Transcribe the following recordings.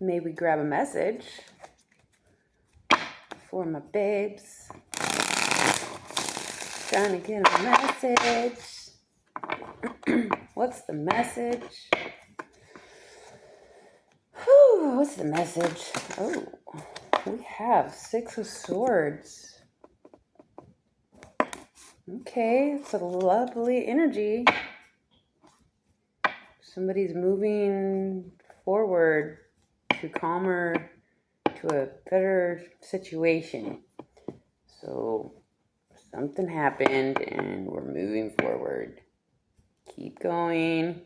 Maybe grab a message for my babes. Trying to get a message. What's the message? Whew, what's the message? Oh, we have 6 of Swords. Okay, it's a lovely energy. Somebody's moving forward to calmer, to a better situation. So something happened and we're moving forward. Keep going.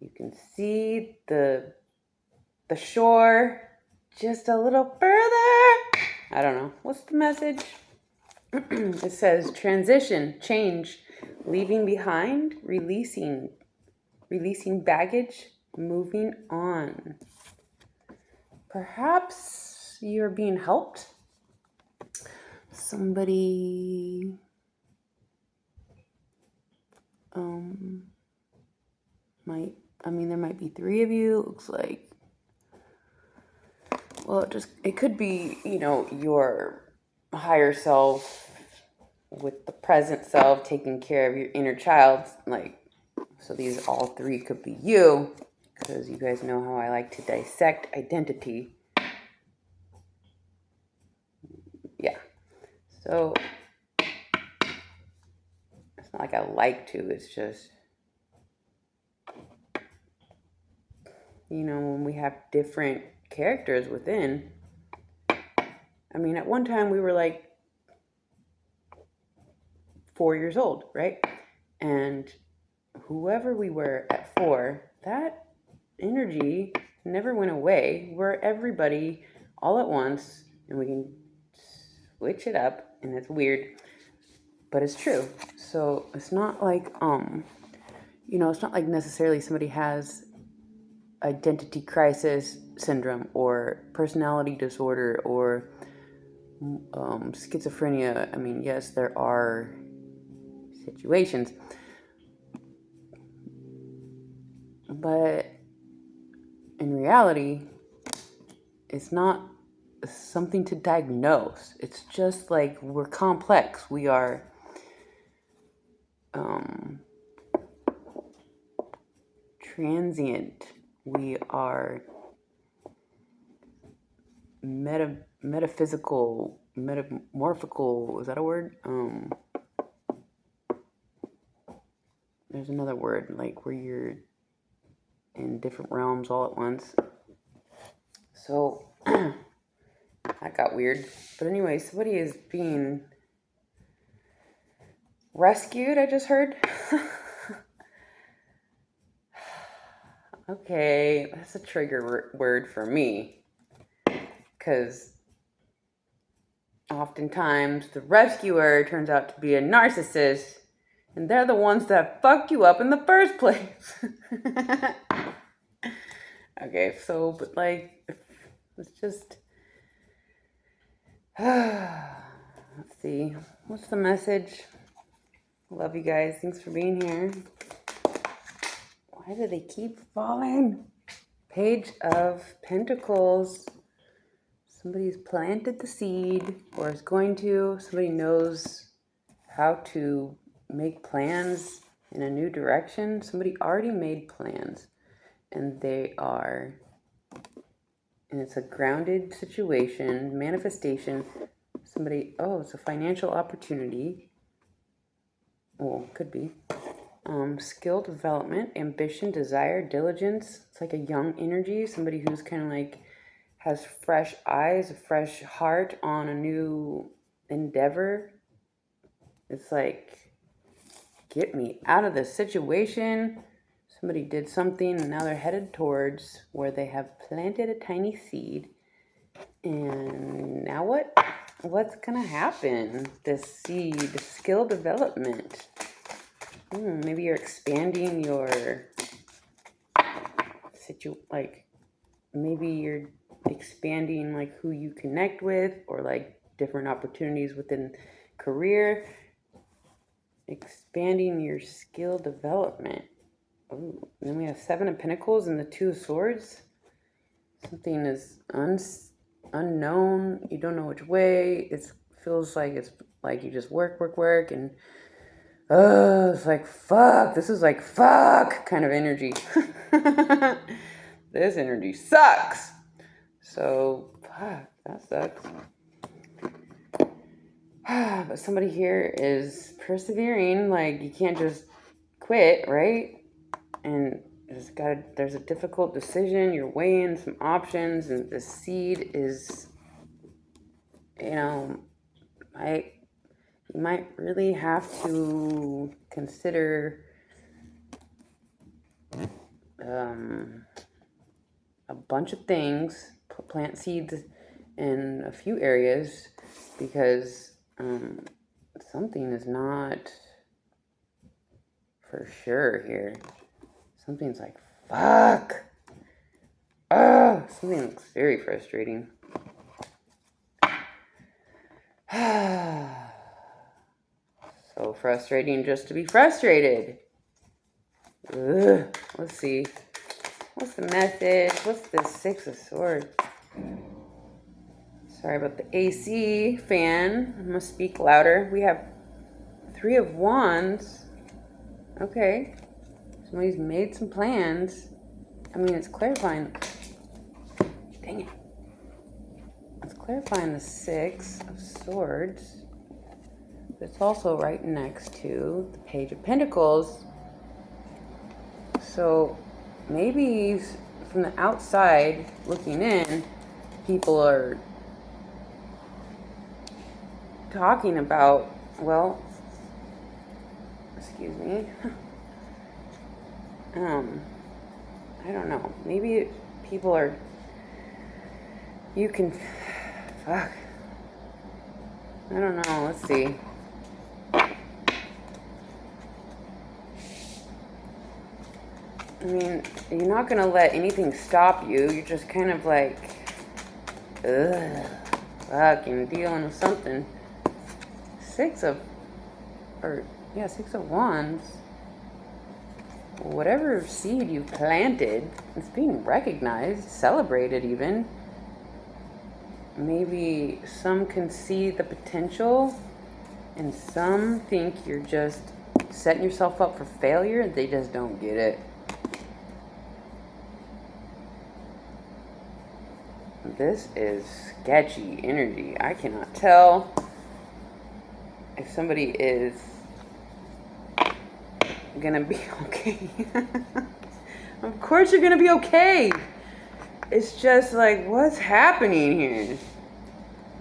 You can see the shore just a little further. I don't know. What's the message? It says transition, change, leaving behind, releasing baggage, moving on. Perhaps you're being helped. Somebody there might be 3 of you. It looks like, well, it could be, your higher self with the present self taking care of your inner child. So these all 3 could be you, because you guys know how I like to dissect identity. Yeah. So it's not like I like to, it's just, when we have different characters within. At one time we were like 4 years old, right? And whoever we were at 4, that energy never went away. We're everybody all at once, and we can switch it up, and it's weird, but it's true. So it's not like it's not like necessarily somebody has identity crisis syndrome or personality disorder or schizophrenia. Yes, there are situations, but in reality, it's not something to diagnose. It's just like we're complex. We are transient. We are metaphysical, metamorphical. Is that a word? There's another word, like where you're in different realms all at once. So that got weird. But anyway, somebody is being rescued, I just heard. Okay, that's a trigger word for me. Because oftentimes the rescuer turns out to be a narcissist, and they're the ones that fucked you up in the first place. Okay, so, but it's just, let's see, what's the message? Love you guys, thanks for being here. Why do they keep falling? Page of Pentacles. Somebody's planted the seed, or is going to. Somebody knows how to make plans in a new direction. Somebody already made plans, and it's a grounded situation, manifestation. It's a financial opportunity. Well, could be. Skill development, ambition, desire, diligence. It's like a young energy, somebody who's kind of like has fresh eyes, a fresh heart on a new endeavor. It's like, get me out of this situation. Somebody did something and now they're headed towards where they have planted a tiny seed. And now what? What's going to happen? This seed, skill development. Maybe you're expanding your maybe you're expanding like who you connect with, or like different opportunities within career. Expanding your skill development. Ooh, and then we have 7 of Pentacles and the 2 of Swords. Something is unknown. You don't know which way. It feels like it's like you just work, and it's like fuck. This is like fuck kind of energy. This energy sucks. So fuck, that sucks. But somebody here is persevering. Like you can't just quit, right? And there's a difficult decision. You're weighing some options, and the seed is, you might really have to consider a bunch of things, plant seeds in a few areas, because something is not for sure here. Something's like, fuck. Something looks very frustrating. So frustrating just to be frustrated. Let's see. What's the message? What's the Six of Swords? Sorry about the AC fan. I'm going to speak louder. We have Three of Wands. Okay. Somebody's made some plans. I mean, it's clarifying. Dang it. It's clarifying the Six of Swords. But it's also right next to the Page of Pentacles. So maybe from the outside looking in, people are talking about, well, excuse me, I don't know, maybe people are, fuck, I don't know, let's see. I mean, you're not going to let anything stop you. You're just kind of like, fucking dealing with something. Six of Wands. Whatever seed you planted, it's being recognized, celebrated even. Maybe some can see the potential, and some think you're just setting yourself up for failure. They just don't get it. This is sketchy energy. I cannot tell if somebody is gonna be okay. Of course you're gonna be okay. It's just like, what's happening here?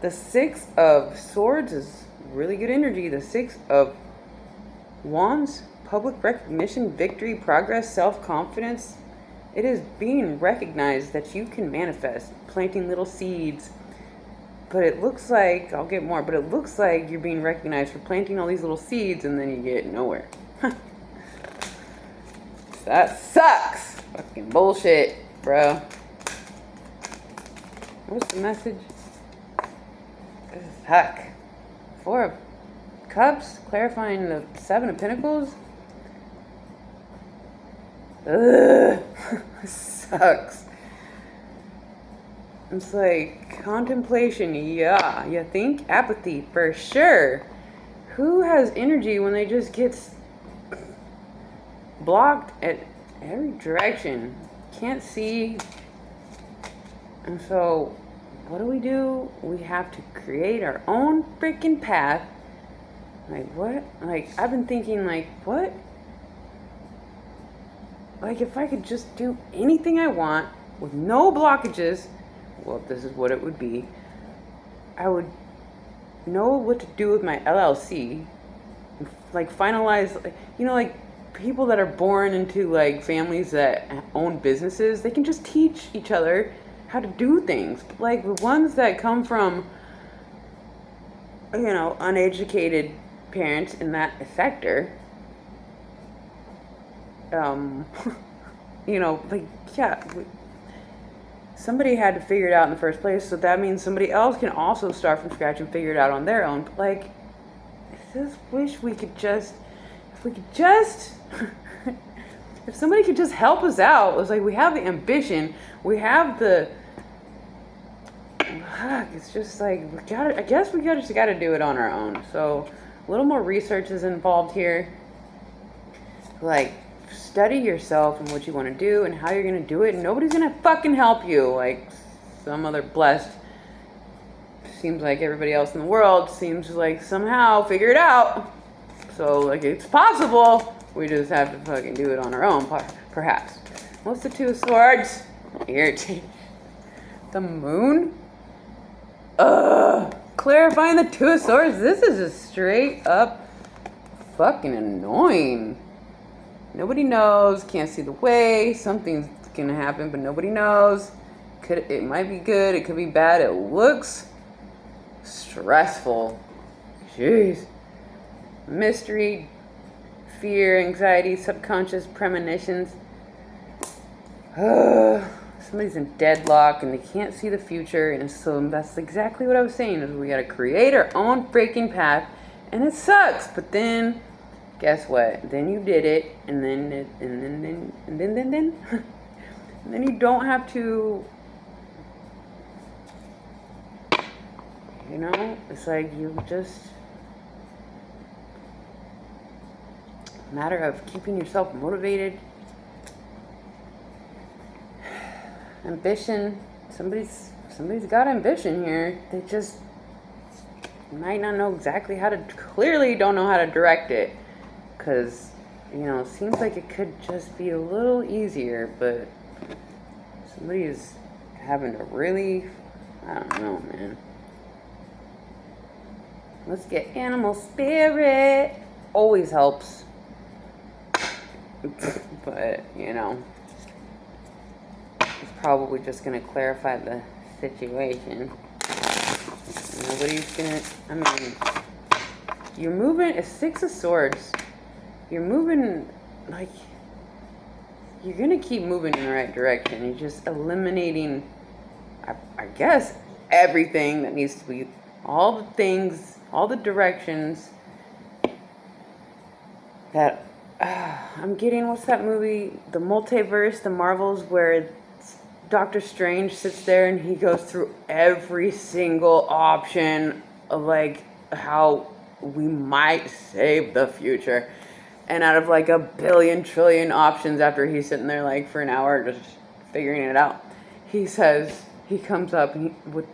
The Six of Swords is really good energy. The Six of Wands, public recognition, victory, progress, self-confidence. It is being recognized that you can manifest, planting little seeds. But it looks like, I'll get more, but it looks like you're being recognized for planting all these little seeds and then you get nowhere. That sucks. Fucking bullshit, bro. What's the message? Fuck. Four of Cups, clarifying the Seven of Pentacles. Sucks. It's like contemplation, yeah. You think apathy for sure. Who has energy when they just get blocked at every direction? Can't see. And so, what do? We have to create our own freaking path. Like, what? Like, I've been thinking, like, what? Like, if I could just do anything I want with no blockages, well, this is what it would be. I would know what to do with my LLC. Like, finalize, like, people that are born into, like, families that own businesses, they can just teach each other how to do things. Like, the ones that come from, uneducated parents in that sector, somebody had to figure it out in the first place, so that means somebody else can also start from scratch and figure it out on their own. But, like, I just wish we could just, if somebody could just help us out. It's like, we have the ambition, we have the It's just like, I guess we just gotta do it on our own. So a little more research is involved here. Like, study yourself and what you want to do and how you're gonna do it. And nobody's gonna fucking help you. Like, some other blessed, seems like everybody else in the world seems like somehow figure it out. So, like, it's possible. We just have to fucking do it on our own, perhaps. What's the Two of Swords? Irritating. The Moon? Clarifying the Two of Swords? This is just straight up fucking annoying. Nobody knows, can't see the way, something's gonna happen, but nobody knows. It might be good, it could be bad. It looks stressful. Jeez. Mystery, fear, anxiety, subconscious premonitions. Somebody's in deadlock and they can't see the future, and so that's exactly what I was saying, is we gotta create our own freaking path, and it sucks, but then guess what? Then you did it, and then and then you don't have to, you know, it's like you just, matter of keeping yourself motivated. Ambition. Somebody's got ambition here. They just might not know exactly how to, clearly don't know how to direct it. Because, you know, it seems like it could just be a little easier, but somebody is having to really, I don't know, man. Let's get animal spirit. Always helps. But, you know, it's probably just going to clarify the situation. Nobody's going to, I mean, you're moving, a Six of Swords. You're moving, like, you're going to keep moving in the right direction. You're just eliminating, I guess, everything that needs to be, all the things, all the directions that, I'm getting, what's that movie, the multiverse, the Marvels, where Doctor Strange sits there and he goes through every single option of, like, how we might save the future. And out of, like, a billion trillion options, after he's sitting there, like, for an hour just figuring it out, he says, he comes up with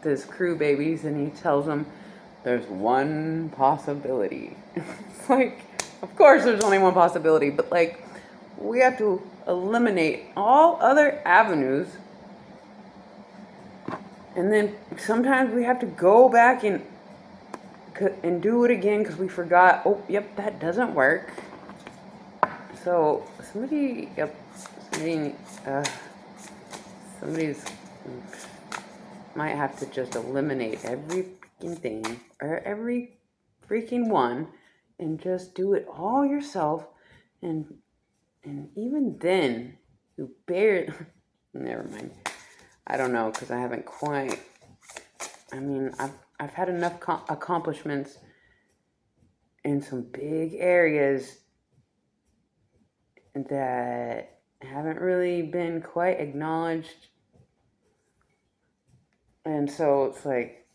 his crew babies and he tells them, there's one possibility. It's like, of course there's only one possibility, but, like, we have to eliminate all other avenues. And then sometimes we have to go back and do it again because we forgot, oh, yep, that doesn't work. So somebody's might have to just eliminate every freaking thing, or every freaking one, and just do it all yourself. And even then, you barely, never mind. I don't know, because I haven't quite, I mean, I've had enough accomplishments in some big areas that haven't really been quite acknowledged. And so it's like,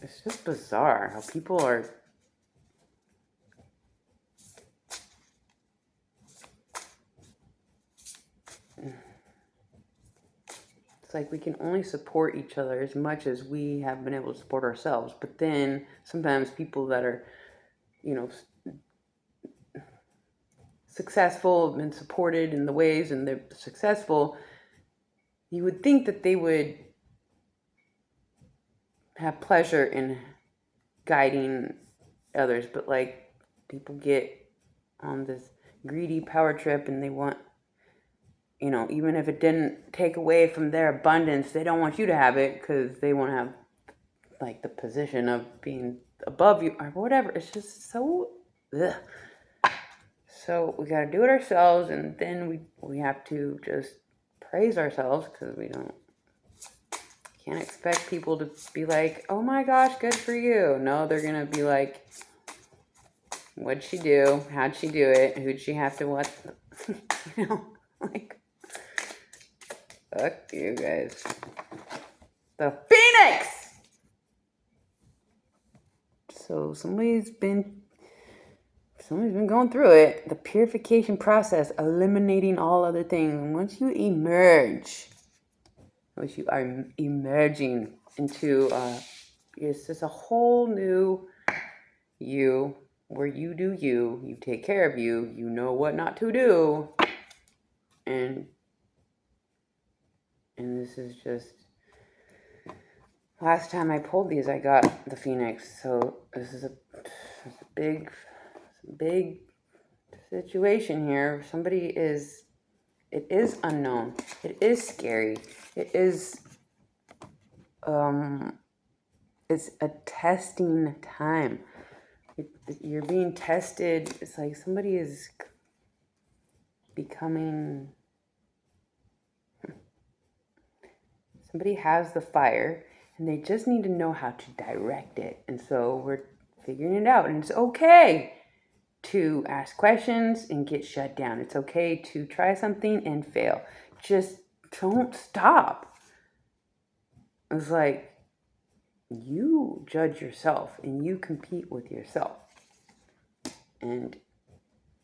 it's just bizarre how people are, it's like we can only support each other as much as we have been able to support ourselves. But then sometimes people that are, you know, successful, have been supported in the ways, and they're successful, you would think that they would have pleasure in guiding others. But, like, people get on this greedy power trip and they want, you know, even if it didn't take away from their abundance, they don't want you to have it because they want to have, like, the position of being above you or whatever. It's just so, ugh. So we got to do it ourselves, and then we have to just praise ourselves, because we can't expect people to be like, oh my gosh, good for you. No, they're going to be like, what'd she do? How'd she do it? Who'd she have to what? You know, like, Fuck you guys. The Phoenix! So somebody's been going through it. The purification process, eliminating all other things. Once you emerge, once you are emerging into it's just a whole new you, where you do you take care of you know what not to do, and this is just, last time I pulled these I got the Phoenix, so this is a big situation here. It is unknown, it is scary, it is it's a testing time. You're being tested. It's like somebody is somebody has the fire and they just need to know how to direct it. And so we're figuring it out, and it's okay to ask questions and get shut down. It's okay to try something and fail. Just don't stop. It's like, you judge yourself and you compete with yourself. And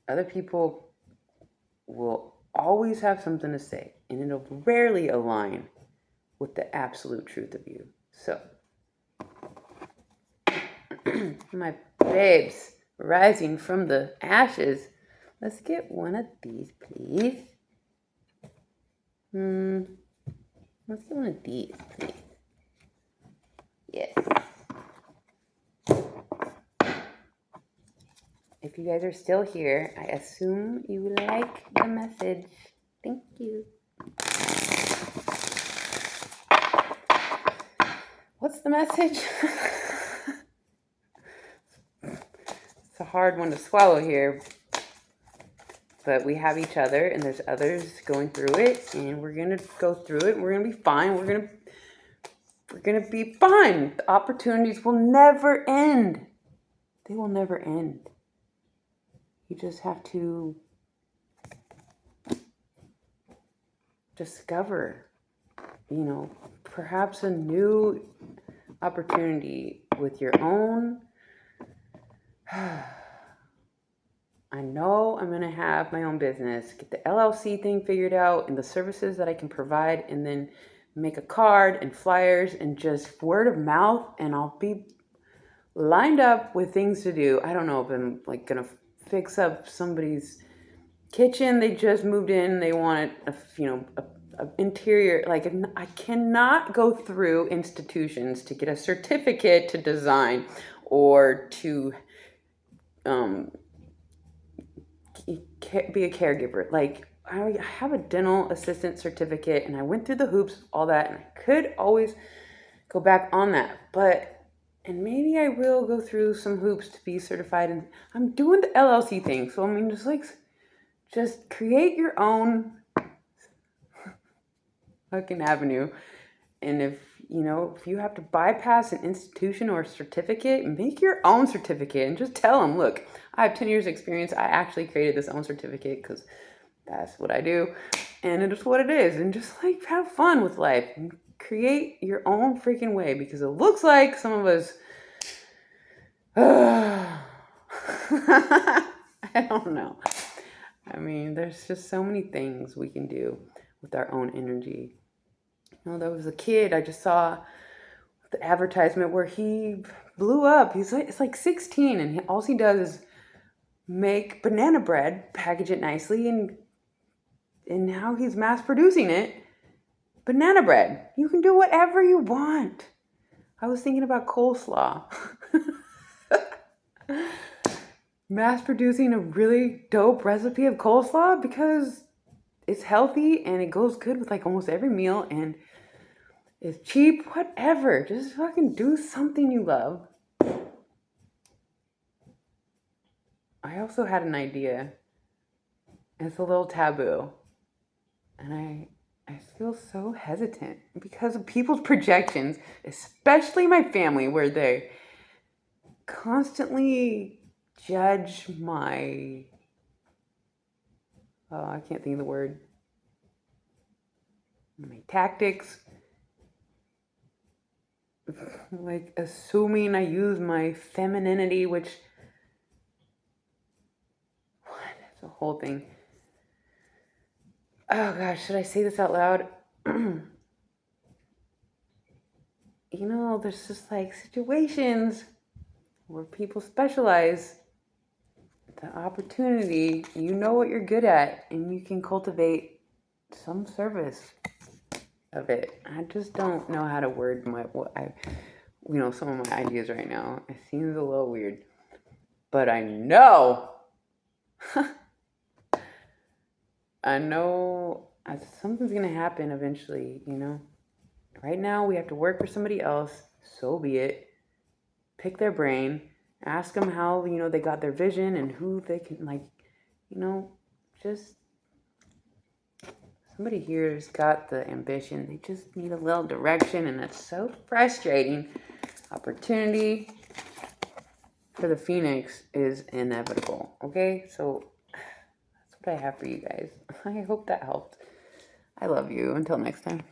other people will always have something to say, and it'll rarely align with the absolute truth of you. So, my babes rising from the ashes, let's get one of these, please. Let's get one of these, please. Yes. If you guys are still here, I assume you like the message. Thank you. What's the message? It's a hard one to swallow here. But we have each other, and there's others going through it, and we're going to go through it, and we're going to be fine. We're going to be fine. The opportunities will never end. They will never end. You just have to discover, perhaps a new opportunity with your own. I know I'm going to have my own business, get the LLC thing figured out and the services that I can provide, and then make a card and flyers and just word of mouth, and I'll be lined up with things to do. I don't know if I'm going to fix up somebody's kitchen. They just moved in. They want a interior. I cannot go through institutions to get a certificate to design or to be a caregiver. I have a dental assistant certificate, and I went through the hoops, all that, and I could always go back on that. And maybe I will go through some hoops to be certified. And I'm doing the LLC thing. So, just create your own fucking avenue. And if you have to bypass an institution or a certificate, make your own certificate and just tell them, look, I have 10 years experience. I actually created this own certificate because that's what I do. And it is what it is. And just have fun with life and create your own freaking way, because it looks like some of us, I don't know. There's just so many things we can do with our own energy. There was a kid I just saw the advertisement where he blew up. It's 16, and all he does is make banana bread, package it nicely, and now he's mass producing it. Banana bread. You can do whatever you want. I was thinking about coleslaw. Mass producing a really dope recipe of coleslaw because it's healthy and it goes good with almost every meal, and it's cheap, whatever. Just fucking do something you love. I also had an idea. It's a little taboo. And I feel so hesitant because of people's projections, especially my family, where they constantly judge my, I can't think of the word. my tactics, like assuming I use my femininity, which, what? That's a whole thing. Oh gosh, should I say this out loud? There's just like situations where people specialize the opportunity, you know what you're good at, and you can cultivate some service of it. I just don't know how to word some of my ideas right now. It seems a little weird, but I know, I know something's gonna happen eventually. Right now we have to work for somebody else. So be it. Pick their brain, ask them how they got their vision and who they can just somebody here's got the ambition. They just need a little direction, and that's so frustrating. Opportunity for the Phoenix is inevitable. Okay, so that's what I have for you guys. I hope that helped. I love you. Until next time.